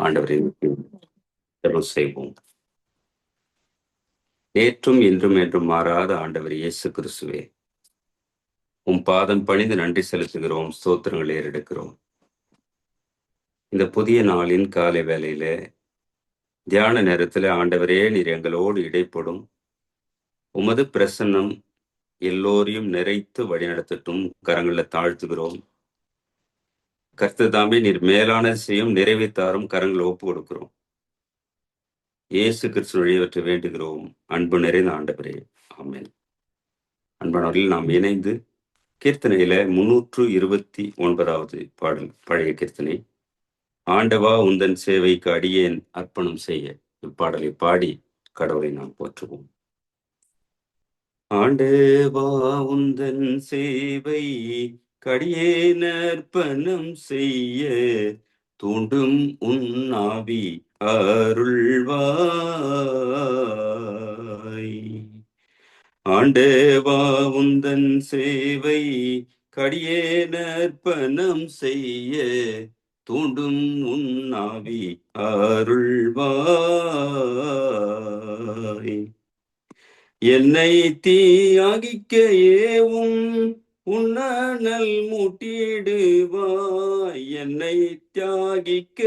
ஆண்டவரின் ஜெபம் செய்வோம். நேற்றும் இன்றும் என்றும் மாறாத ஆண்டவர் இயேசு கிறிஸ்துவே, பாதம் பணிந்து நன்றி செலுத்துகிறோம், ஸ்தோத்திரங்களை ஏறெடுக்கிறோம். இந்த புதிய நாளின் காலை வேளையில தியான நேரத்தில் ஆண்டவரே, நீர் எங்களோடு இடைப்படும் உமது பிரசன்னம் எல்லோரையும் நிறைத்து வழிநடத்தட்டும். கரங்களில் தாழ்த்துகிறோம். கர்த்தர் தாமே நீர் மேலான செய்யும் நிறைவேற்றாரும் கரங்களை ஒப்பு கொடுக்கிறோம். இயேசு கிறிஸ்து வழியவற்றை வேண்டுகிறோம், அன்பு நிறைந்த ஆண்டவரே, ஆமென். அன்பானவர்கள், நாம் இணைந்து கீர்த்தனையில 329வது பாடல், பழைய கீர்த்தனை, ஆண்டவா உந்தன் சேவைக்கு அடியேன் அர்ப்பணம் செய்ய, இப்பாடலை பாடி கடவுளை நாம் போற்றுவோம். ஆண்டவா உந்தன் சேவை கடியேன் அர்ப்பணம் செய்ய, தூண்டும் உன்னாவி அருள்வாய். ஆண்டவா உந்தன் சேவை கடியேன் அர்ப்பணம் செய்ய, தூண்டும் உன்னாவி அருள்வாய். என்னை தீயாகிக்க ஏவும் உன்னல் மூட்டிடுவாய். என்னை தியாகிக்க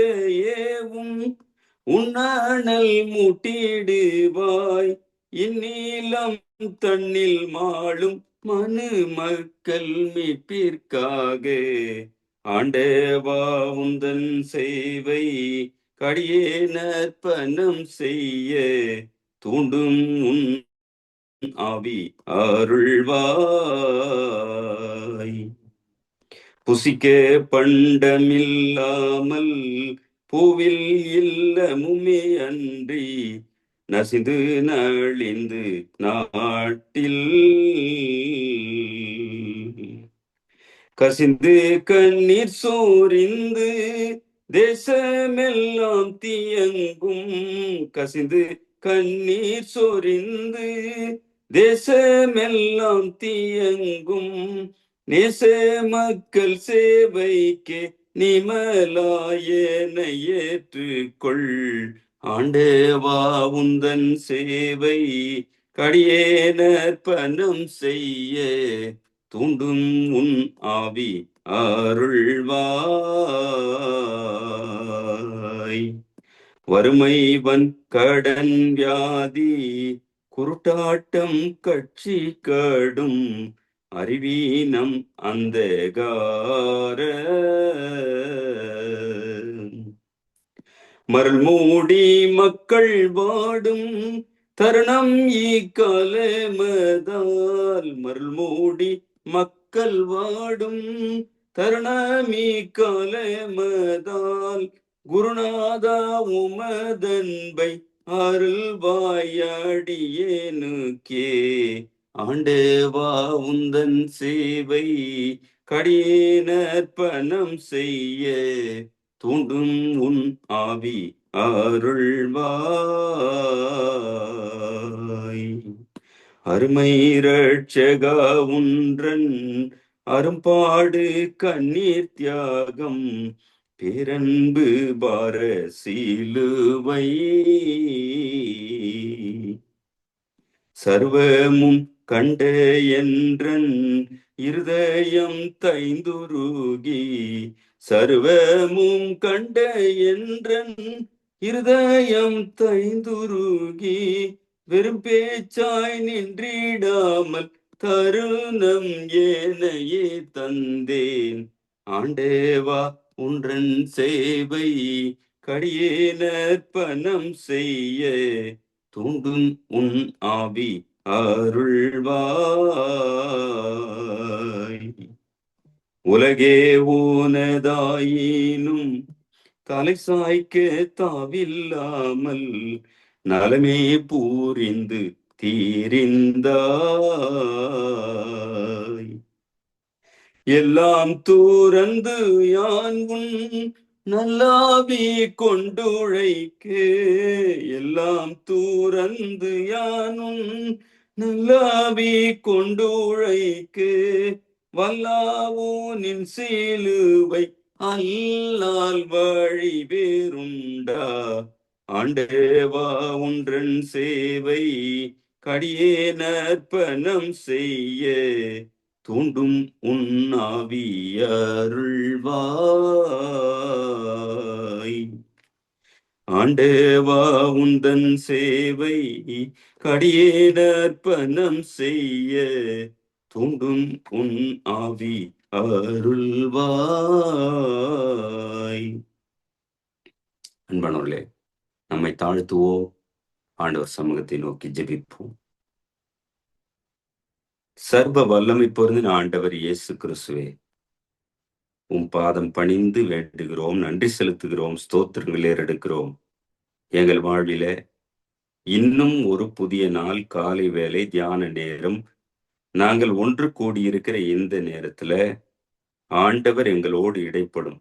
ஏவும் உன்னல் மூட்டிடுவாய். இந்நீலம் தன்னில் மாளும் மனு மக்கள் மீட்பிற்காக, ஆண்டவா உந்தன் சேவை கடியேன் அர்ப்பணம் செய்ய, தூண்டும் உன் ஆவி அருள்வாய். புசிக்க பண்டமில்லாமல் பூவில் இல்லமுமே அன்றி, நசிந்து நலிந்து நாட்டில் கசிந்து கண்ணீர் சோரிந்து தேசமெல்லாம் தீயங்கும். கசிந்து கண்ணீர் சோரிந்து தேசமெல்லாம் தீயங்கும். நேச மக்கள் சேவைக்கே நிமலாயன ஏற்றுக்கொள். ஆண்டவா உந்தன் சேவை கடியேன் அர்ப்பணம் செய்ய, தூண்டும் உன் ஆவி அருள்வாய். வறுமைவன் கடன் வியாதி குருட்டாட்டம் கட்சி கடும் அறிவீனம் அந்தகார மருள் மூடி மக்கள் வாடும் தருணம் இக்காலமதால். மருள் மூடி மக்கள் வாடும் தருணம் இக்காலமதால். குருநாதா உமதன்பை அருள்வாயடியேனுக்கே. ஆண்டவா உந்தன் சேவை கடியேன் அர்ப்பணம் செய்ய, தூண்டும் உன் ஆவி அருள்வாய். அருமை இரட்சகா உன்றன் அரும்பாடு கண்ணீர் தியாகம், பேரன்பு பார சிலுவை சர்வமும் கண்ட என்றன் இருதயம் தைந்துருகி. சர்வமும் கண்ட என்றன் இருதயம் தைந்துருகி. வெறும் பேச்சாய் நின்றிடாமல் தருணம் ஏனையே தந்தேன். ஆண்டவா உன்றன் சேவை கடியேன் அர்ப்பணம் செய்ய, தூண்டும் உன் ஆவி அருள்வாய். உலகே ஊனதாயினும் தலை சாய்க்க தாவில்லாமல், நலமே பூரிந்து தீரிந்தாய். எல்லாம் தூரந்து யான் உன் நல்லாவி கொண்டுழைக்கு. எல்லாம் தூரந்து யானும் நல்லாவி கொண்டுழைக்கு. வல்லாவோ நின் சிலுவை அல்லால் வழி வேறுண்டா ஆண்டேவா ஒன்றன் சேவை கடியே நற்பனம் செய்ய தூண்டும் உன்னாவி அருள்வாய். ஆண்டேவா உந்தன் சேவை கடியே நற்பனம் செய்ய தூண்டும் உன் ஆவி அருள்வாய். அன்பானவர்களே, நம்மை தாழ்த்துவோம், ஆண்டவர் சமூகத்தை நோக்கி ஜெபிப்போம். சர்வ வல்லமை பொருந்தின ஆண்டவர் இயேசு கிறிஸ்துவே, உம் பாதம் பணிந்து வேண்டுகிறோம், நன்றி செலுத்துகிறோம், ஸ்தோத்திரங்களே எடுக்கிறோம். எங்கள் வாழ்வில இன்னும் ஒரு புதிய நாள், காலை வேலை, தியான நேரம், நாங்கள் ஒன்று கூடியிருக்கிற இந்த நேரத்துல ஆண்டவர் எங்களோடு இடைப்படும்.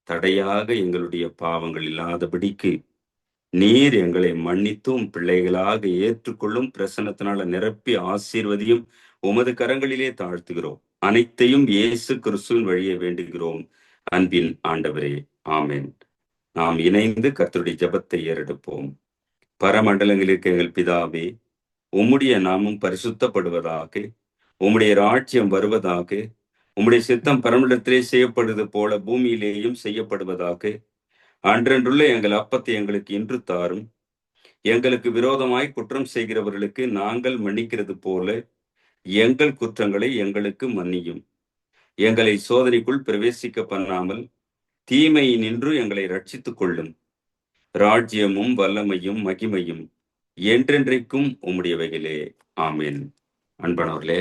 தடையாக எங்களுடைய பாவங்கள் இல்லாதபடிக்கு நீர் எங்களை மன்னித்தும் பிள்ளைகளாக ஏற்றுக்கொள்ளும் பிரசன்னத்தினால நிரப்பி ஆசீர்வதியும் உமது கரங்களிலே தாழ்த்துகிறோம். அனைத்தையும் இயேசு கிறிஸ்துவின் வழியே வேண்டுகிறோம் அன்பின் ஆண்டவரே, ஆமென். நாம் இணைந்து கர்த்தருடைய ஜெபத்தை ஏறெடுப்போம். பரமண்டலங்களுக்கு எங்கள் பிதாவே, உம்முடைய நாமம் பரிசுத்தப்படுவதாக, உம்முடைய ராஜ்யம் வருவதாக, உம்முடைய சித்தம் பரமண்டலத்திலே செய்யப்படுவது போல பூமியிலேயும் செய்யப்படுவதாக. அன்றன்றுள்ள எங்கள் அப்பத்தை எங்களுக்கு இன்று தாரும். எங்களுக்கு விரோதமாய் குற்றம் செய்கிறவர்களுக்கு நாங்கள் மன்னிக்கிறது போல எங்கள் குற்றங்களை எங்களுக்கு மன்னியும். எங்களை சோதனைக்குள் பிரவேசிக்க பண்ணாமல் தீமையினின்று எங்களை ரட்சித்துக் கொள்ளும். ராஜ்யமும் வல்லமையும் மகிமையும் என்றென்றைக்கும் உம்முடையவைகளே, ஆமென். அன்பானவர்களே,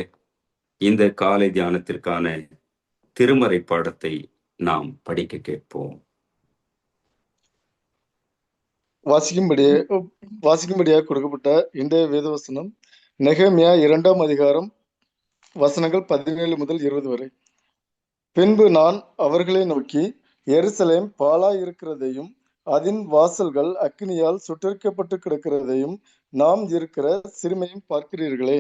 இந்த காலை தியானத்திற்கான திருமறை பாடத்தை நாம் படிக்க கேட்போம். வாசிக்கும்படியாக கொடுக்கப்பட்ட இன்றைய வேதவசனம் நெகேமியா 2ஆம் அதிகாரம் வசனங்கள் 17 முதல் 20 வரை. பின்பு நான் அவர்களை நோக்கி, எருசலேம் பாழாயிருக்கிறதையும் அதன் வாசல்கள் அக்கினியால் சுட்டரிக்கப்பட்டு கிடக்கிறதையும் நாம் இருக்கிற சிறுமையும் பார்க்கிறீர்களே.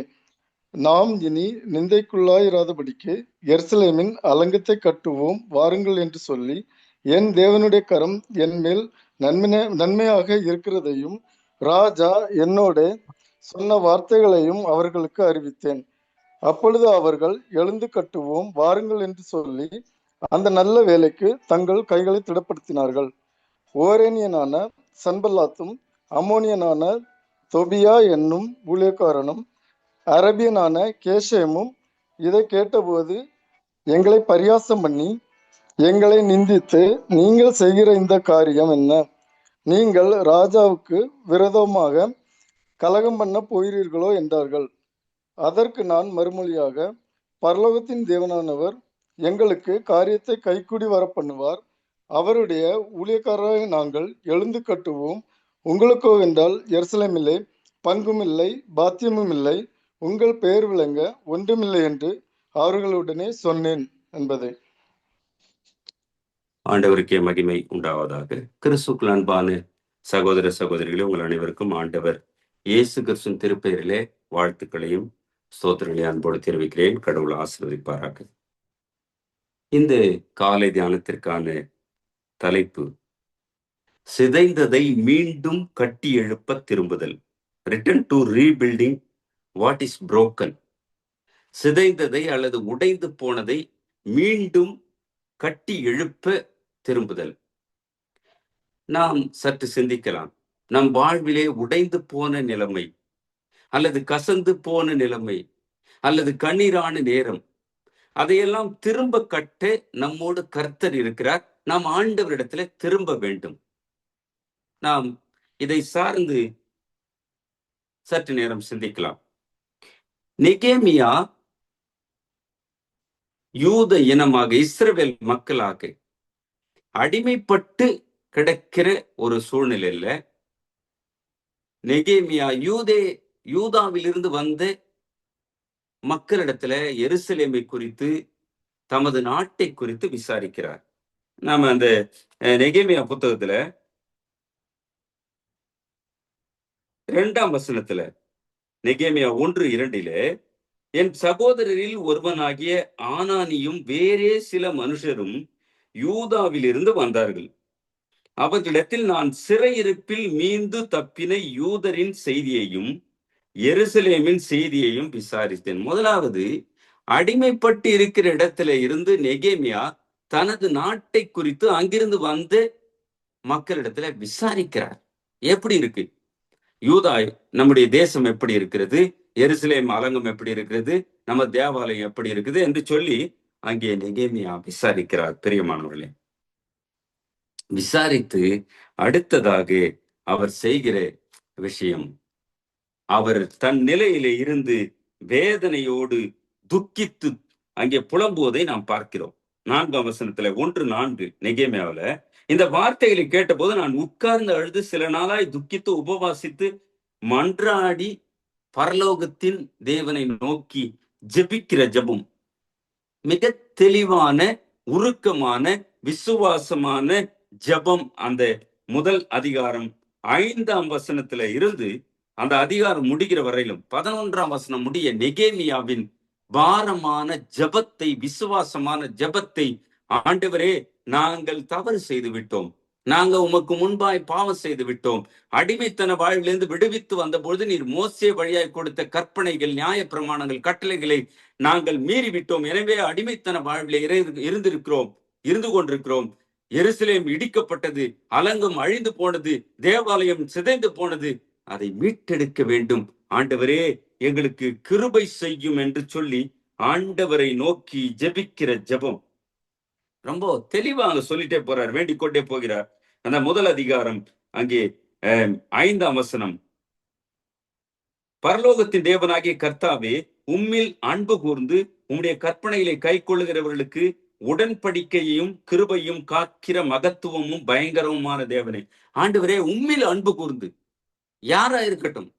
நாம் இனி நிந்தைக்குள்ளாயிராதபடிக்கு எருசலேமின் அலங்கத்தை கட்டுவோம் வாருங்கள் என்று சொல்லி, என் தேவனுடைய கரம் என் மேல் நன்மையாக இருக்கிறதையும் ராஜா என்னோட சொன்ன வார்த்தைகளையும் அவர்களுக்கு அறிவித்தேன். அப்பொழுது அவர்கள் எழுந்து கட்டுவோம் வாருங்கள் என்று சொல்லி அந்த நல்ல வேலைக்கு தங்கள் கைகளை திடப்படுத்தினார்கள். ஓரேனியனான சன்பல்லாத்தும் அம்மோனியனான தொபியா என்னும் ஊழியக்காரனும் அரபியனான கேஷேமும் இதை கேட்டபோது எங்களை பரியாசம் பண்ணி எங்களை நிந்தித்து, நீங்கள் செய்கிற இந்த காரியம் என்ன? நீங்கள் ராஜாவுக்கு விரோதமாக கலகம் பண்ண போகிறீர்களோ என்றார்கள். அதற்கு நான் மறுமொழியாக, பரலோகத்தின் தேவனானவர் எங்களுக்கு காரியத்தை கைக்கூடி வர பண்ணுவார். அவருடைய ஊழியக்காரராக நாங்கள் எழுந்து கட்டுவோம். உங்களுக்கோ வென்றால் எருசலேமிலே பங்கும் இல்லை, பாத்தியமும் இல்லை, உங்கள் பெயர் விளங்க ஒன்றுமில்லை என்று அவர்களுடனே சொன்னேன் என்பதை. ஆண்டவருக்கே மகிமை உண்டாவதாக. கிறிஸ்துக்குள் அன்பான சகோதர சகோதரிகளே, உங்கள் அனைவருக்கும் ஆண்டவர் இயேசு கிறிஸ்துவின் திருப்பெயரிலே வாழ்த்துக்களையும் ஸ்தோத்திரங்களையும் அன்போடு தெரிவிக்கிறேன். கடவுள் ஆசீர்வதிப்பாராக. இந்த காலை தியானத்திற்கான தலைப்பு, சிதைந்ததை மீண்டும் கட்டி எழுப்ப திரும்புதல். Return to rebuilding what is broken. சிதைந்ததை அல்லது உடைந்து போனதை மீண்டும் கட்டி எழுப்ப திரும்புதல். நாம் சற்று சிந்திக்கலாம். நம் வாழ்விலே உடைந்து போன நிலைமை, அல்லது கசந்து போன நிலைமை, அல்லது கண்ணீரான நேரம், அதையெல்லாம் திரும்ப கட்ட நம்மோடு கர்த்தர் இருக்கிறார். நாம் ஆண்டவரிடத்துல திரும்ப வேண்டும். நாம் இதை சார்ந்து சற்று நேரம் சிந்திக்கலாம். நெகேமியா யூத இனமாக, இஸ்ரவேல் மக்களாக அடிமைப்பட்டு கிடக்கிற ஒரு சூழ்நிலையில நெகேமியா யூதாவிலிருந்து வந்த மக்களிடத்துல எருசலேமை குறித்து, தமது நாட்டை குறித்து விசாரிக்கிறார். நாம அந்த நெகேமியா புத்தகத்துல 2ஆம் வசனத்துல, நெகேமியா 1:2, என் சகோதரரில் ஒருவனாகிய ஆனானியும் வேறே சில மனுஷரும் யூதாவிலிருந்து வந்தார்கள். அவர்களிடத்தில் நான் சிறையிருப்பில் மீண்டு தப்பின யூதரின் செய்தியையும் எருசலேமின் செய்தியையும் விசாரித்தேன். முதலாவது, அடிமைப்பட்டு இருக்கிற இடத்துல இருந்து நெகேமியா தனது நாட்டை குறித்து அங்கிருந்து வந்து மக்களிடத்துல விசாரிக்கிறார். எப்படி இருக்கு யூதா, நம்முடைய தேசம் எப்படி இருக்கிறது, எருசலேம் அலங்கம் எப்படி இருக்கிறது, நம்ம தேவாலயம் எப்படி இருக்குது என்று சொல்லி அங்கே நெகேமியா விசாரிக்கிறார். பிரியமானவர்களே, விசாரித்து அடுத்ததாக அவர் செய்கிற விஷயம், அவர் தன் நிலையிலே இருந்து வேதனையோடு துக்கித்து அங்கே புலம்புவதை நாம் பார்க்கிறோம். 4ஆம் வசனத்துல 1:4 நெகேமியாவுல, இந்த வார்த்தைகளை கேட்டபோது நான் உட்கார்ந்து அழுது சில நாளாய் துக்கித்து உபவாசித்து மன்றாடி பரலோகத்தின் தேவனை நோக்கி ஜெபிக்கிற ஜெபம், மிக தெளிவான உருக்கமான விசுவாசமான ஜெபம். அந்த முதல் அதிகாரம் 5ஆம் வசனத்துல இருந்து அந்த அதிகாரம் முடிகிற வரையிலும் 11ஆம் வசனம் முடிய நெகேமியாவின் பாரமான ஜெபத்தை, விசுவாசமான ஜெபத்தை, ஆண்டவரே நாங்கள் தவறு செய்து விட்டோம், நாங்க உமக்கு முன்பாய் பாவம் செய்து விட்டோம், அடிமைத்தன வாழ்விலிருந்து விடுவித்து வந்த பொழுது நீர் மோசே வழியாய் கொடுத்த கற்பனைகள், நியாய பிரமாணங்கள், கட்டளைகளை நாங்கள் மீறி விட்டோம். எனவே அடிமைத்தன வாழ்விலே இருந்து கொண்டிருக்கிறோம். எருசலேம் இடிக்கப்பட்டது, அலங்கம் அழிந்து போனது, தேவாலயம் சிதைந்து போனது, அதை மீட்டெடுக்க வேண்டும். ஆண்டவரே எங்களுக்கு கிருபை செய்யும் என்று சொல்லி ஆண்டவரை நோக்கி ஜெபிக்கிற ஜெபம் ரொம்ப தெளிவாக சொல்லிட்டே போறார், வேண்டிக் கொண்டே போகிறார். அந்த முதல் அதிகாரம் அங்கே 5ஆம் வசனம், பரலோகத்தின் தேவனாகிய கர்த்தாவே, உம்மில் அன்பு கூர்ந்து உம்முடைய கற்பனைகளை கை கொள்ளுகிறவர்களுக்கு உடன்படிக்கையையும் கிருபையும் காக்கிற மகத்துவமும் பயங்கரமுமான தேவனே. ஆண்டவரே, உம்மில் அன்பு கூர்ந்து, யாரா இருக்கட்டும்,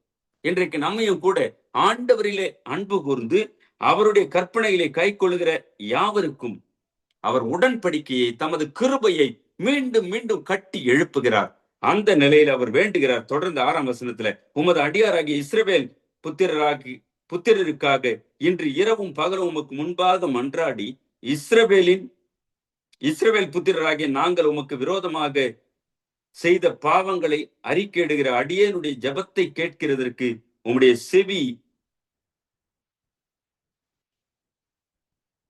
இன்றைக்கு நம்மையும் கூட ஆண்டவரிலே அன்பு கூர்ந்து அவருடைய கற்பனைகளை கை கொள்ளுகிற யாவருக்கும் அவர் உடன்படிக்கையை, தமது கிருபையை மீண்டும் மீண்டும் கட்டி எழுப்புகிறார். அந்த நிலையில் அவர் வேண்டுகிறார். தொடர்ந்து 6ஆம் வசனத்துல, உமது அடியாராகிய இஸ்ரவேல் புத்திரருக்காக இன்று இரவும் பகலும் உமக்கு முன்பாக மன்றாடி இஸ்ரவேல் புத்திரராகிய நாங்கள் உமக்கு விரோதமாக செய்த பாவங்களை அறிக்கையிடுகிற அடியேனுடைய ஜெபத்தை கேட்கிறதற்கு உம்முடைய செவி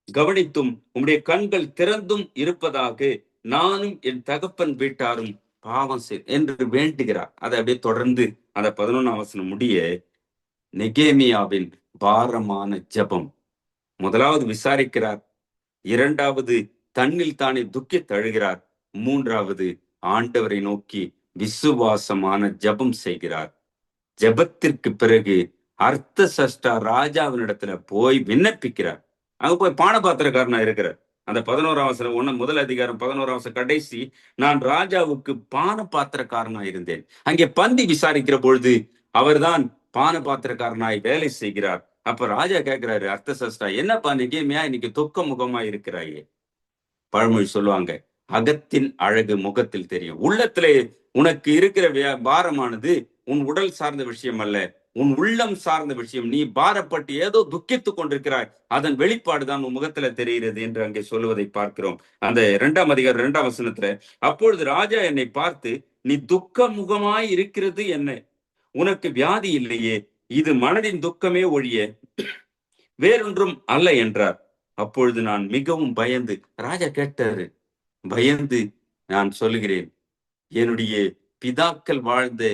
கவனித்தும் உம்முடைய கண்கள் திறந்தும் இருப்பதாக நானும் என் தகப்பன் வீட்டாரும் பாவம் என்று வேண்டுகிறார். அதை அப்படியே தொடர்ந்து அந்த 11ஆம் வசனம் முடிய நெகேமியாவின் பாரமான ஜெபம். முதலாவது விசாரிக்கிறார், 2வது தன்னில் தானே துக்கி தழுகிறார், 3வது ஆண்டவரை நோக்கி விசுவாசமான ஜெபம் செய்கிறார். ஜெபத்திற்கு பிறகு அர்த்தசஷ்டா ராஜாவினிடத்துல போய் விண்ணப்பிக்கிறார். அங்க போய் பானபாத்திரக்காரனா இருக்கிறார். அந்த 11ஆம் வசனம் முதல் அதிகாரம் 11ஆம் வசனம் கடைசி, நான் ராஜாவுக்கு பானபாத்திரக்காரனா இருந்தேன். அங்கே பந்தி விசாரிக்கிற பொழுது அவர்தான் பானபாத்திரக்காரனாய் வேலை செய்கிறார். அப்ப ராஜா கேட்கிறாரு, அர்த்தசஷ்டா, என்னப்பா நெகேமியா இன்னைக்கு துக்க முகமா இருக்கிறாயே? பழமொழி சொல்லுவாங்க, அகத்தின் அழகு முகத்தில் தெரியும். உள்ளத்திலே உனக்கு இருக்கிற பாரமானது உன் உடல் சார்ந்த விஷயம் அல்ல, உன் உள்ளம் சார்ந்த விஷயம். நீ பாரப்பட்டு ஏதோ துக்கித்துக் கொண்டிருக்கிறாய், அதன் வெளிப்பாடுதான் உன் முகத்துல தெரிகிறது என்று அங்கே சொல்லுவதை பார்க்கிறோம். அந்த 2ஆம் அதிகாரம் 2ஆம் வசனத்துல, அப்பொழுது ராஜா என்னை பார்த்து, நீ துக்க முகமாய் இருக்கிறது என்ன? உனக்கு வியாதி இல்லையே, இது மனதின் துக்கமே ஒழிய வேறொன்றும் அல்ல என்றார். அப்பொழுது நான் மிகவும் பயந்து, ராஜா கேட்டாரு, பயந்து நான் சொல்லுகிறேன், என்னுடைய பிதாக்கள் வாழ்ந்த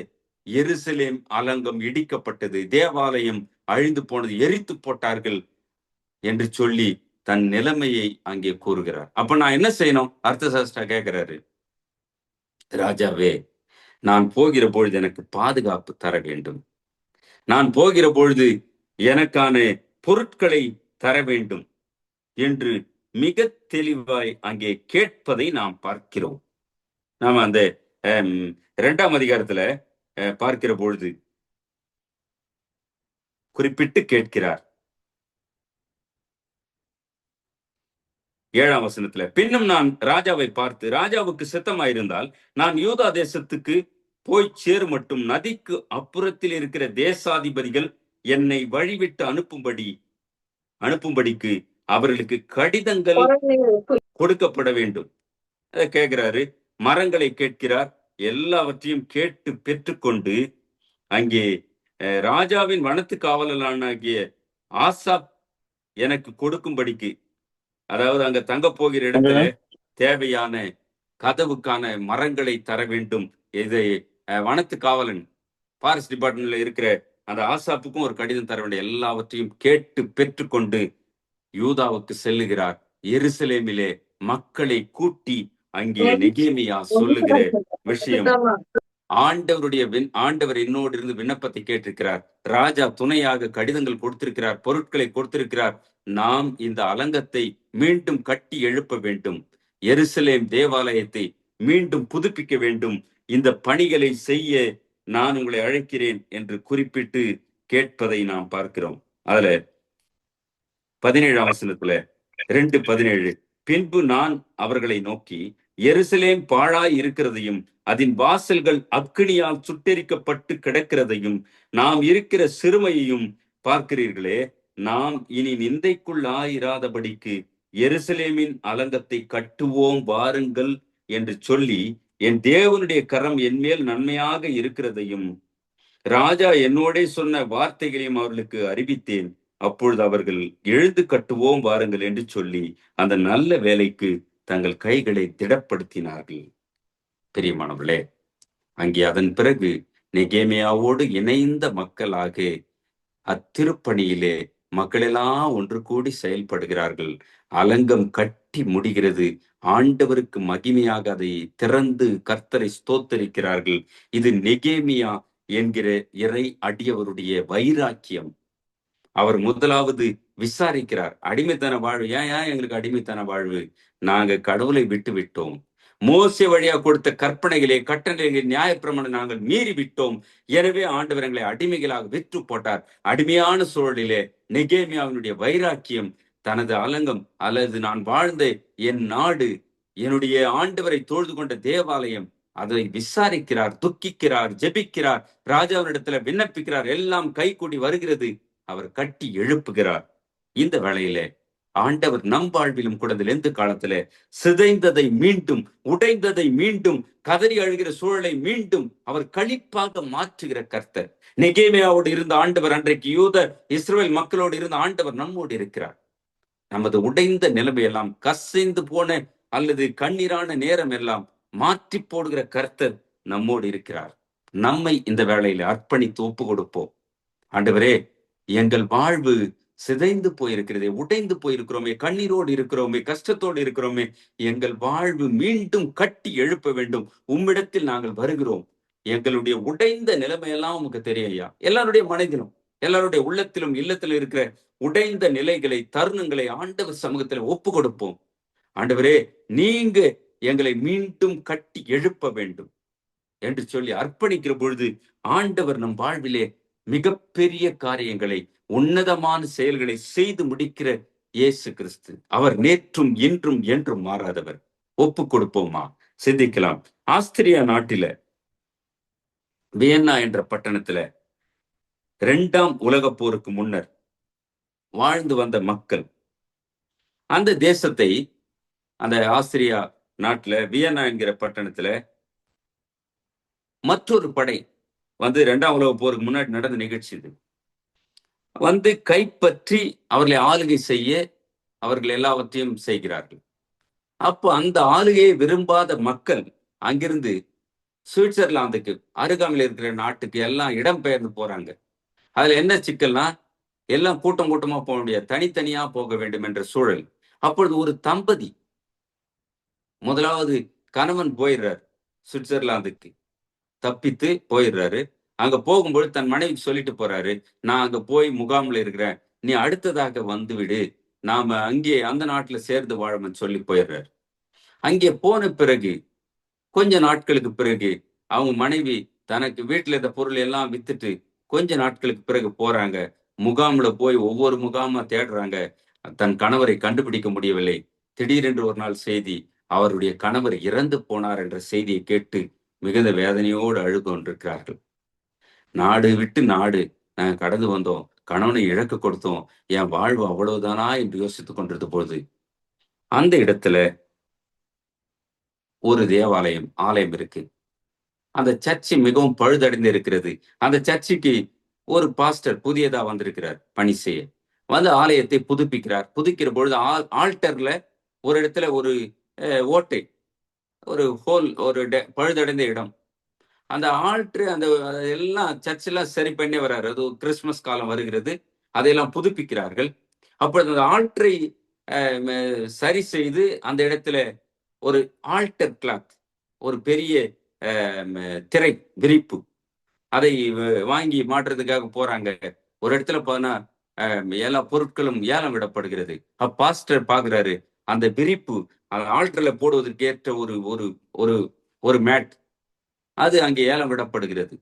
எருசலேம் அலங்கம் இடிக்கப்பட்டது, தேவாலயம் அழிந்து போனது, எரித்து போட்டார்கள் என்று சொல்லி தன் நிலைமையை அங்கே கூறுகிறார். அப்ப நான் என்ன செய்யணும்? அர்த்தசாஸ்திரா கேட்கிறாரு, ராஜாவே, நான் போகிற பொழுது எனக்கு பாதுகாப்பு தர வேண்டும், நான் போகிற பொழுது எனக்கான பொருட்களை தர வேண்டும் என்று மிக தெளிவாய் அங்கே கேட்பதை நாம் பார்க்கிறோம். நாம அந்த 2ஆம் அதிகாரத்துல பார்க்கிற பொழுது குறிப்பிட்டு கேட்கிறார். 7ஆம் வசனத்துல, பின்னும் நான் ராஜாவை பார்த்து, ராஜாவுக்கு சித்தமாயிருந்தால் நான் யூதா தேசத்துக்கு போய் சேரும் மட்டும் நதிக்கு அப்புறத்தில் இருக்கிற தேசாதிபதிகள் என்னை வழிவிட்டு அனுப்பும்படிக்கு அவர்களுக்கு கடிதங்கள் கொடுக்கப்பட வேண்டும். அதை கேட்கிறாரு. மரங்களை கேட்கிறார். எல்லாவற்றையும் கேட்டு பெற்றுக்கொண்டு அங்கே ராஜாவின் வனத்து காவலனாகிய ஆசாப் எனக்கு கொடுக்கும்படிக்கு, அதாவது அங்க தங்க போகிற இடத்துல தேவையான கதவுக்கான மரங்களை தர வேண்டும். இதை வனத்து காவலன் ஃபாரஸ்ட் டிபார்ட்மெண்ட்ல இருக்கிற அந்த ஆசாப்புக்கும் ஒரு கடிதம் தர வேண்டிய எல்லாவற்றையும் கேட்டு பெற்றுக்கொண்டு யூதாவுக்கு செல்லுகிறார். எருசலேமிலே மக்களை கூட்டி அங்கே நெகேமியா சொல்லுகிற விஷயம், ஆண்டவர் என்னோடு இருந்து விண்ணப்பத்தை கேட்டிருக்கிறார். ராஜா துணையாக கடிதங்கள் கொடுத்திருக்கிறார், பொருட்களை கொடுத்திருக்கிறார். நாம் இந்த அலங்கத்தை மீண்டும் கட்டி எழுப்ப வேண்டும். எருசலேம் தேவாலயத்தை மீண்டும் புதுப்பிக்க வேண்டும். இந்த பணிகளை செய்ய நான் உங்களை அழைக்கிறேன் என்று குறிப்பிட்டு கேட்பதை நாம் பார்க்கிறோம். அதுல 17ஆம் வசனத்துல 2:17, பின்பு நான் அவர்களை நோக்கி, எருசலேம் பாழாய் இருக்கிறதையும் அதன் வாசல்கள் அக்கினியால் சுட்டெரிக்கப்பட்டு கிடக்கிறதையும் நாம் இருக்கிற சிறுமையையும் பார்க்கிறீர்களே. நாம் இனி நிந்தைக்குள்ளாயிராதபடிக்கு எருசலேமின் அலங்கத்தை கட்டுவோம் வாருங்கள் என்று சொல்லி, என் தேவனுடைய கரம் என் மேல் நன்மையாக இருக்கிறதையும் ராஜா என்னோடே சொன்ன வார்த்தைகளையும் அவர்களுக்கு அறிவித்தேன். அப்பொழுது அவர்கள் எழுந்து கட்டுவோம் வாருங்கள் என்று சொல்லி அந்த நல்ல வேலைக்கு தங்கள் கைகளை திடப்படுத்தினார்கள். பிரியமானவர்களே, அங்கே அதன் பிறகு நெகேமியாவோடு இணைந்த மக்களாக அத்திருப்பணியிலே மக்களெல்லாம் ஒன்று கூடி செயல்படுகிறார்கள். அலங்கம் கட்டி முடிகிறது. ஆண்டவருக்கு மகிமையாக அதை திறந்து கர்த்தரை ஸ்தோத்தரிக்கிறார்கள். இது நெகேமியா என்கிற இறை அடியவருடைய வைராக்கியம். அவர் முதலாவது விசாரிக்கிறார், அடிமைத்தன வாழ்வு ஏன் எங்களுக்கு அடிமைத்தன வாழ்வு? நாங்க கடவுளை விட்டு விட்டோம். மோசே வழியா கொடுத்த கற்பனைகளே கட்டளைகளை நியாயப்பிரமாணம் நாங்கள் மீறி விட்டோம். எனவே ஆண்டவர் எங்களை அடிமைகளாக விற்று போட்டார். அடிமையான சூழலிலே நெகேமியாவினுடைய வைராக்கியம், தனது அலங்கம் அல்லது நான் வாழ்ந்த என் நாடு, என்னுடைய ஆண்டவரை தொழுது கொண்ட தேவாலயம், அதை விசாரிக்கிறார், துக்கிக்கிறார், ஜெபிக்கிறார், ராஜாவினிடத்துல விண்ணப்பிக்கிறார். எல்லாம் கைகூடி வருகிறது. அவர் கட்டி எழுப்புகிறார். இந்த வேளையில ஆண்டவர் நம் வாழ்விலும் கூட எந்த காலத்துல சிதைந்ததை மீண்டும், உடைந்ததை மீண்டும், கதறி அழுகிற சூழலை மீண்டும் அவர் களிப்பாக மாற்றுகிற கர்த்தர். நெகேமியாவோடு இருந்த ஆண்டவர் அன்றைக்கு யூத இஸ்ரவேல் மக்களோடு இருந்த ஆண்டவர் நம்மோடு இருக்கிறார். நமது உடைந்த நிலைமையெல்லாம், கசைந்து போன அல்லது கண்ணீரான நேரம் எல்லாம் மாற்றி போடுகிற கர்த்தர் நம்மோடு இருக்கிறார். நம்மை இந்த வேளையில அர்ப்பணித்து ஒப்பு கொடுப்போம். ஆண்டவரே, எங்கள் வாழ்வு சிதைந்து போயிருக்கிறதே, உடைந்து போயிருக்கிறோமே, கண்ணீரோடு இருக்கிறோமே, கஷ்டத்தோடு இருக்கிறோமே, எங்கள் வாழ்வு மீண்டும் கட்டி எழுப்ப வேண்டும். உம்மிடத்தில் நாங்கள் வருகிறோம். எங்களுடைய உடைந்த நிலைமையெல்லாம் உமக்கு தெரியும் ஐயா. எல்லாருடைய மனதிலும், எல்லாருடைய உள்ளத்திலும், இல்லத்திலும் இருக்கிற உடைந்த நிலைகளை, தருணங்களை ஆண்டவர் சமூகத்தில் ஒப்பு கொடுப்போம். ஆண்டவரே, நீங்க எங்களை மீண்டும் கட்டி எழுப்ப வேண்டும் என்று சொல்லி அர்ப்பணிக்கிற பொழுது ஆண்டவர் நம் வாழ்விலே மிகப்பெரிய காரியங்களை, உன்னதமான செயல்களை செய்து முடிக்கிற இயேசு கிறிஸ்து. அவர் நேற்றும் இன்றும் என்றும் மாறாதவர். ஒப்பு கொடுப்போமா? சிந்திக்கலாம். ஆஸ்திரியா நாட்டில வியன்னா என்ற பட்டணத்துல 2ஆம் உலக போருக்கு முன்னர் வாழ்ந்து வந்த மக்கள் அந்த தேசத்தை, அந்த ஆஸ்திரியா நாட்டுல வியன்னா என்கிற பட்டணத்துல மற்றொரு படை வந்து 2ஆம் உலக போருக்கு முன்னாடி நடந்த நிகழ்ச்சி இது வந்து கைப்பற்றி அவர்களை ஆளுகை செய்ய அவர்கள் எல்லாவற்றையும் செய்கிறார்கள். அப்போ அந்த ஆளுகையை விரும்பாத மக்கள் அங்கிருந்து சுவிட்சர்லாந்துக்கு அருகாமையில் இருக்கிற நாட்டுக்கு எல்லாம் இடம்பெயர்ந்து போறாங்க. அதுல என்ன சிக்கல்னா, எல்லாம் கூட்டம் கூட்டமா போக முடியாது, தனித்தனியா போக வேண்டும் என்ற சூழல். அப்பொழுது ஒரு தம்பதி, முதலாவது கணவன் போயிடுறாரு, சுவிட்சர்லாந்துக்கு தப்பித்து போயிடுறாரு. அங்க போகும்போது தன் மனைவிக்கு சொல்லிட்டு போறாரு, நான் அங்க போய் முகாம்ல இருக்கிறேன், நீ அடுத்ததாக வந்து விடு, நாம அங்கே அந்த நாட்டுல சேர்ந்து வாழணும்னு சொல்லி போயிடுறாரு. அங்கே போன பிறகு கொஞ்ச நாட்களுக்கு பிறகு அவங்க மனைவி தனக்கு வீட்டுல இருந்த பொருள் எல்லாம் வித்துட்டு கொஞ்ச நாட்களுக்கு பிறகு போறாங்க. முகாம்ல போய் ஒவ்வொரு முகாமா தேடுறாங்க. தன் கணவரை கண்டுபிடிக்க முடியவில்லை. திடீரென்று ஒரு நாள் செய்தி, அவருடைய கணவர் இறந்து போனார் என்ற செய்தியை கேட்டு மிகுந்த வேதனையோடு அழுது கொண்டிருக்கிறார்கள். நாடு விட்டு நாடு நாங்க கடந்து வந்தோம், கணவனை இழக்க கொடுத்தோம், என் வாழ்வு அவ்வளவுதானா என்று யோசித்துக் கொண்டிருந்த போது அந்த இடத்துல ஒரு ஆலயம் இருக்கு. அந்த சர்ச்சு மிகவும் பழுதடைந்து இருக்கிறது. அந்த சர்ச்சுக்கு ஒரு பாஸ்டர் புதியதா வந்திருக்கிறார் பணி செய்ய. வந்து ஆலயத்தை புதுப்பிக்கிறார். புதுப்பிக்கிற பொழுது ஆல்டர்ல ஒரு இடத்துல ஒரு ஓட்டை, ஒரு ஹோல், ஒரு பழுதடைந்த இடம். அந்த ஆல்டர் அந்த எல்லாம் சர்ச்செல்லாம் சரி பண்ணி வர்றாரு. அது கிறிஸ்துமஸ் காலம் வருகிறது. அதையெல்லாம் புதுப்பிக்கிறார்கள். அப்பொழுது அந்த ஆல்டரை சரி செய்து அந்த இடத்துல ஒரு ஆல்டர் கிளாத், ஒரு பெரிய திரை விரிப்பு, அதை வாங்கி மாற்றுறதுக்காக போறாங்க. ஒரு இடத்துல போனா எல்லா பொருட்களும் ஏலம் விடப்படுகிறது. பாஸ்டர் பாக்குறாரு, அந்த விரிப்பு அந்த ஆல்டர்ல போடுவதற்கு ஏற்ற ஒரு ஒரு ஒரு ஒரு மேட், அது அங்கே ஏலம் விடப்படுகிறது.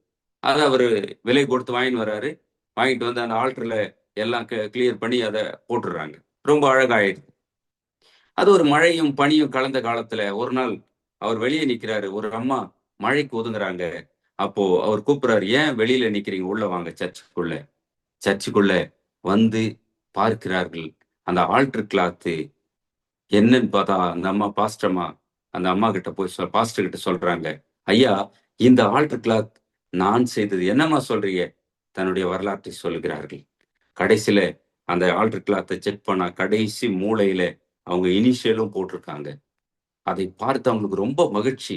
அதை அவரு விலை கொடுத்து வாங்கிட்டு வர்றாரு. வாங்கிட்டு வந்து அந்த ஆல்டர்ல எல்லாம் கிளியர் பண்ணி அதை போட்டுடுறாங்க. ரொம்ப அழகாயிடுது. அது ஒரு மழையும் பனியும் கலந்த காலத்துல ஒரு நாள் அவர் வெளியே நிக்கிறாரு. ஒரு அம்மா மழைக்கு ஒதுங்குறாங்க. அப்போ அவர் கூப்பிடுறாரு, ஏன் வெளியில நிக்கிறீங்க, உள்ள வாங்க சர்ச்சுக்குள்ள. சர்ச்சுக்குள்ள வந்து பார்க்கிறார்கள். அந்த ஆல்டர் கிளாத்து என்னன்னு பார்த்தா, அந்த அம்மா பாஸ்டர்மா அந்த அம்மா கிட்ட போய் பாஸ்டர் கிட்ட சொல்றாங்க, ஐயா, இந்த ஆல்டர் கிளாத் நான் செய்தது. என்னம்மா சொல்றீங்க? தன்னுடைய வரலாற்றை சொல்லுகிறார்கள். கடைசியில அந்த ஆல்டர் கிளாத்தை செக் பண்ணா கடைசி மூலையில அவங்க இனிஷியலும் போட்டிருக்காங்க. அதை பார்த்து அவங்களுக்கு ரொம்ப மகிழ்ச்சி.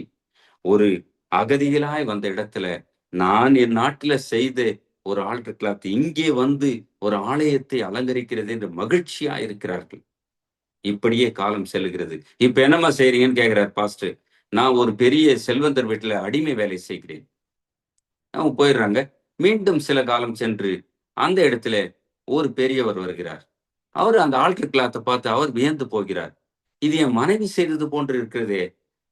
ஒரு அகதிகளாய் வந்த இடத்துல நான் என் நாட்டில செய்த ஒரு ஆல்டர் கிளாத் இங்கே வந்து ஒரு ஆலயத்தை அலங்கரிக்கிறது என்று மகிழ்ச்சியா இருக்கிறார்கள். இப்படியே காலம் செல்லுகிறது. இப்ப என்னம்மா செய்றீங்கன்னு கேட்கிறார் பாஸ்டர். நான் ஒரு பெரிய செல்வந்தர் வீட்டுல அடிமை வேலை செய்கிறேன். அவங்க போயிடுறாங்க. மீண்டும் சில காலம் சென்று அந்த இடத்துல ஒரு பெரியவர் வருகிறார். அவர் அந்த ஆல்டர் கிளாத்தை பார்த்து அவர் வியந்து போகிறார். இது என் மனைவி செய்தது போன்று இருக்கிறதே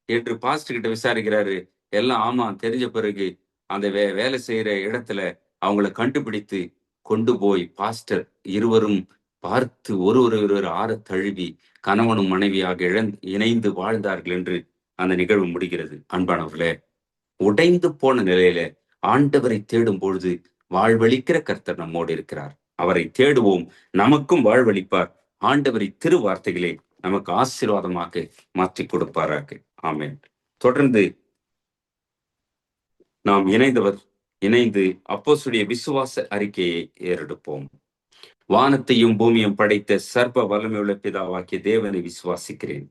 என்று பாஸ்டர் கிட்ட விசாரிக்கிறாரு. எல்லாம் ஆமா தெரிஞ்ச பிறகு அந்த வேலை செய்யற இடத்துல அவங்கள கண்டுபிடித்து கொண்டு போய் பாஸ்டர் இருவரும் பார்த்து ஒருவர் ஆற தழுவி கணவனும் மனைவியாக இணைந்து வாழ்ந்தார்கள் என்று அந்த நிகழ்வு முடிகிறது. அன்பானவர்களே, உடைந்து போன நிலையில ஆண்டவரை தேடும் பொழுது வாழ்வழிக்கிற கர்த்தர் நம்மோடு இருக்கிறார். அவரை தேடுவோம், நமக்கும் வாழ்வழிப்பார். ஆண்டவரை திருவார்த்தைகளே நமக்கு ஆசீர்வாதமாக மாற்றி கொடுப்பாராக. ஆமென். தொடர்ந்து நாம் இணைந்து அப்போஸ்தலருடைய விசுவாச அறிக்கையை ஏறெடுப்போம். வானத்தையும் பூமியும் படைத்த சர்வ வல்லமையுள்ள பிதாவாகிய தேவனை விசுவாசிக்கிறேன்.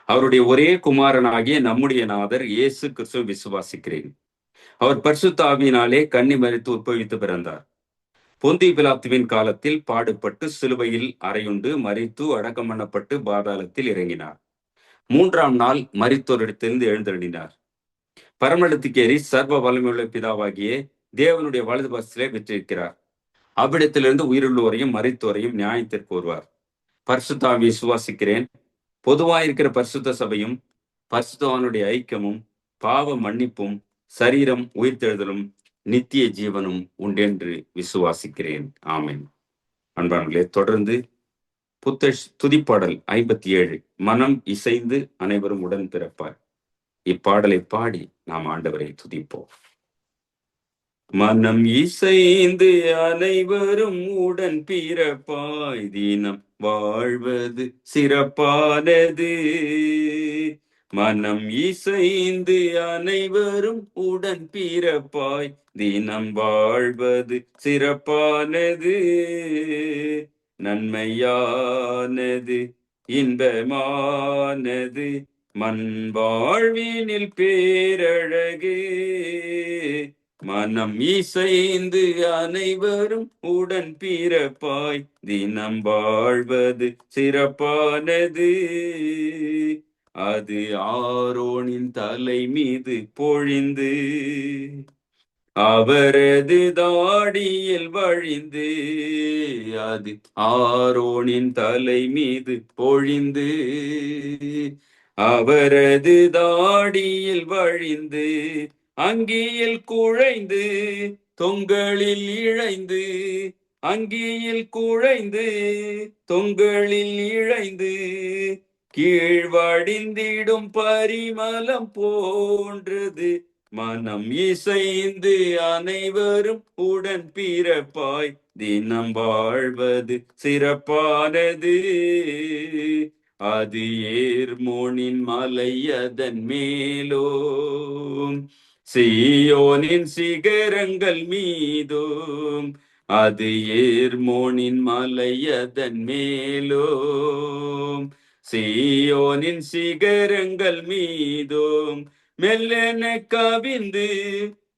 அவருடைய ஒரே குமாரனாகிய நம்முடைய நாதர் இயேசு கிறிஸ்துவை விசுவாசிக்கிறேன். அவர் பரிசுத்த ஆவியினாலே கன்னி மரித்து உட்பவித்து பிறந்தார். பொந்தி பிலாத்துவின் காலத்தில் பாடுபட்டு சிலுவையில் அறையுண்டு மரித்து அடக்கம் பண்ணப்பட்டு பாதாளத்தில் இறங்கினார். 3ஆம் நாள் மரித்தோரிடத்திலிருந்து எழுந்தருளினார். பரமண்டலத்துக்கு ஏறி சர்வ வல்லமையுள்ள பிதாவாகிய தேவனுடைய வலது பக்கத்திலே விற்றிருக்கிறார். அவ்விடத்திலிருந்து உயிருள்ளோரையும் மரித்தோரையும் நியாயத்திற்கு வருவார். பரிசுத்த ஆவியை விசுவாசிக்கிறேன். பொதுவாயிருக்கிற பரிசுத்த சபையும் பரிசுத்தவானுடைய ஐக்கியமும் பாவ மன்னிப்பும் சரீரம் உயிர்த்தெழுதலும் நித்திய ஜீவனும் உண்டென்று விசுவாசிக்கிறேன். ஆமென். அன்பானவர்களே, தொடர்ந்து துதிப்பாடல் 57, மனம் இசைந்து அனைவரும் உடன் பிறப்பார். இப்பாடலை பாடி நாம் ஆண்டவரை துதிப்போம். மனம் இசைந்து அனைவரும் உடன் பிறப்பாய், தினம் வாழ்வது சிறப்பானது. மனம் இசைந்து அனைவரும் உடன் பிறப்பாய், தினம் வாழ்வது சிறப்பானது. நன்மையானது இன்பமானது மண் வாழ்வினில் பேரழகு. மனம் இசைந்து அனைவரும் உடன் பிறப்பாய், தினம் வாழ்வது சிறப்பானது. அது ஆரோனின் தலை மீது பொழிந்து அவரது தாடியில் வழிந்து. அது ஆரோனின் தலை மீது பொழிந்து அவரது தாடியில் வழிந்து. அங்கியில் குழைந்து தொங்கலில் இழைந்து, அங்கியில் குழைந்து தொங்கலில் இழைந்து, கீழ்வடிந்திடும் பரிமளம் போன்றது. மனம் இசைந்து அனைவரும் உடன் பிறப்பாய், தினம் வாழ்வது சிறப்பானது. அது ஏர்மோனின் மலை அதன் மேலும், சீயோனின் சிகரங்கள் மீதும். அது ஏர்மோனின் மலை அதன் மேலும், சீயோனின் சிகரங்கள் மீதும். மெல்லென கவிந்து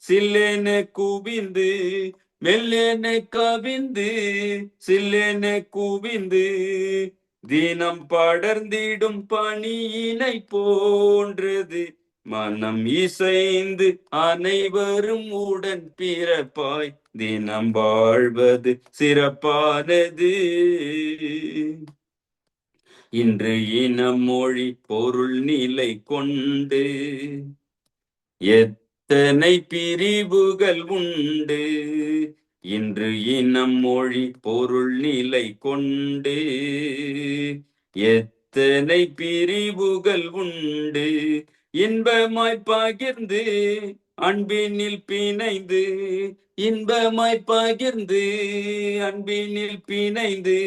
சில்லென குவிந்து, மெல்லென கவிந்து சில்லென குவிந்து, தினம் படர்ந்திடும் பணியினை போன்றது. மனம் இசைந்து அனைவரும் உடன் பிறப்பாய், தினம் வாழ்வது சிறப்பானது. இன்று இனம் மொழி பொருள் நிலை கொண்டு எத்தனை பிரிவுகள் உண்டு. இன்று இனம் மொழி பொருள் நிலை கொண்டு எத்தனை பிரிவுகள் உண்டு. இன்பமாய் பகிர்ந்து அன்பினில் பிணைந்து, இன்பமாய் பகிர்ந்து அன்பினில் பிணைந்து,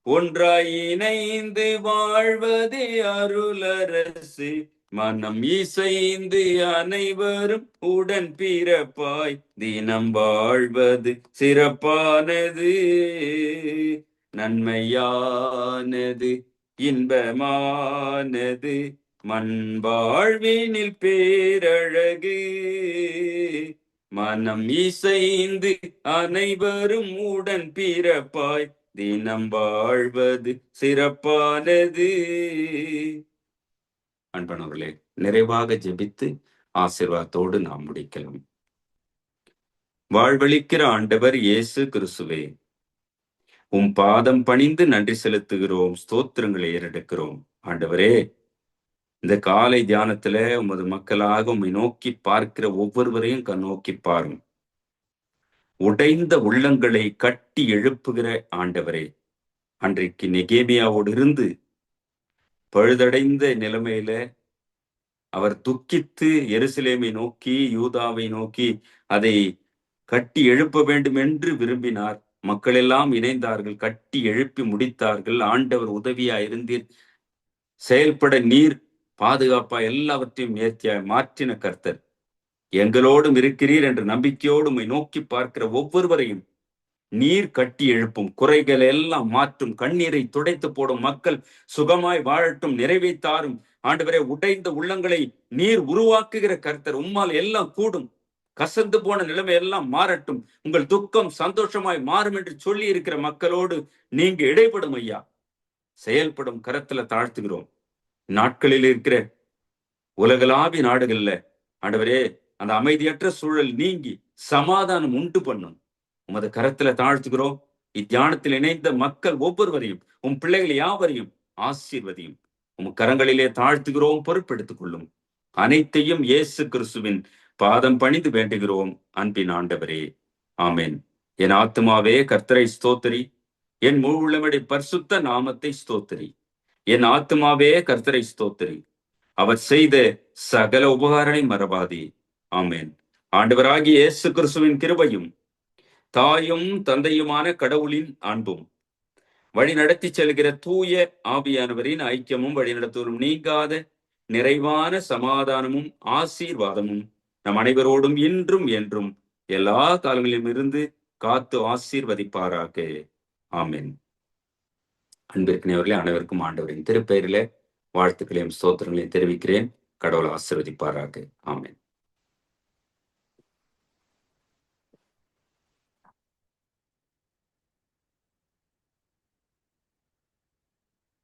ஒன்றாய் இணைந்து வாழ்வதே அருளரசு. மனம் இசைந்து அனைவரும் உடன் பிறப்பாய், தினம் வாழ்வது சிறப்பானது, நன்மையானது, இன்பமானது, மண் வாழ்வினில் பேரழகு. மனம் இசைந்து அனைவரும் உடன் பிறப்பாய், தினம் வாழ்வது சிறப்பானது. அன்பானவர்களே, நிறைவாக ஜெபித்து ஆசீர்வாதத்தோடு நாம் முடிக்கலாம். வாழ்வளிக்கிற ஆண்டவர் இயேசு கிறிஸ்துவே, உம் பாதம் பணிந்து நன்றி செலுத்துகிறோம், ஸ்தோத்திரங்களை ஏறெடுக்கிறோம். ஆண்டவரே, இந்த காலை தியானத்துல உமது மக்களாக உம்மை நோக்கி பார்க்கிற ஒவ்வொருவரையும் நோக்கி பாரும். உடைந்த உள்ளங்களை கட்டி எழுப்புகிற ஆண்டவரே, அன்றைக்கு நெகேமியாவோடு இருந்து பழுதடைந்த நிலைமையில அவர் துக்கித்து எருசலேமை நோக்கி, யூதாவை நோக்கி அதை கட்டி எழுப்ப வேண்டும் என்று விரும்பினார். மக்கள் எல்லாம் இணைந்தார்கள், கட்டி எழுப்பி முடித்தார்கள். ஆண்டவர் உதவியா இருந்தீர், செயல்பட நீர் பாதுகாப்பா எல்லாவற்றையும் நேர்த்தியா மாற்றின கர்த்தர். எங்களோடும் இருக்கிறீர் என்ற நம்பிக்கையோடு உம்மை நோக்கி பார்க்கிற ஒவ்வொருவரையும் நீர் கட்டி எழுப்பும், குறைகள் எல்லாம் மாற்றும், கண்ணீரை துடைத்து போடும், மக்கள் சுகமாய் வாழட்டும், நிறைவேற்றாரும். ஆண்டவரே, உடைந்த உள்ளங்களை நீர் உருவாக்குகிற கர்த்தர், உம்மால் எல்லாம் கூடும், கசந்து போன நிலைமை எல்லாம் மாறட்டும், உங்கள் துக்கம் சந்தோஷமாய் மாறும் என்று சொல்லி இருக்கிற மக்களோடு நீங்க இடைப்படும் ஐயா, செயல்படும் கரத்துல தாழ்த்துகிறோம். நாட்களில் இருக்கிற உலகளாவிய நாடுகள்ல ஆண்டவரே, அந்த அமைதியற்ற சூழல் நீங்கி சமாதானம் உண்டு பண்ணும். உமது கரத்துல தாழ்த்துகிறோம். இத்தியானத்தில் இணைந்த மக்கள் ஒவ்வொருவரையும், உம் பிள்ளைகள் யாவரையும் ஆசீர்வதியும். உம் கரங்களிலே தாழ்த்துகிறோம், பொறுப்பெடுத்துக் கொள்ளும். அனைத்தையும் இயேசு கிறிஸ்துவின் பாதம் பணிந்து வேண்டுகிறோம் அன்பின் ஆண்டவரே, ஆமென். என் ஆத்துமாவே கர்த்தரை ஸ்தோத்திரி, என் முழு உள்ளமடி பரிசுத்த நாமத்தை ஸ்தோத்திரி. என் ஆத்துமாவே கர்த்தரை ஸ்தோத்திரி, அவர் செய்த சகல உபகாரனை மறவாதே. ஆமென். ஆண்டவராகிய இயேசு கிறிஸ்துவின் கிருபையும் தாயும் தந்தையுமான கடவுளின் அன்பும் வழி நடத்தி செல்கிற தூய ஆவியானவரின் ஐக்கியமும் வழிநடத்துவதும் நீங்காத நிறைவான சமாதானமும் ஆசீர்வாதமும் நம் அனைவரோடும் இன்றும் என்றும் எல்லா காலங்களிலும் இருந்து காத்து ஆசீர்வதிப்பாராக. ஆமென். அன்பிற்கினவர்களே, அனைவருக்கும் ஆண்டவரின் திருப்பெயரிலே வாழ்த்துக்களையும் ஸ்தோத்திரங்களையும் தெரிவிக்கிறேன். கடவுள் ஆசீர்வதிப்பாராக. ஆமென்.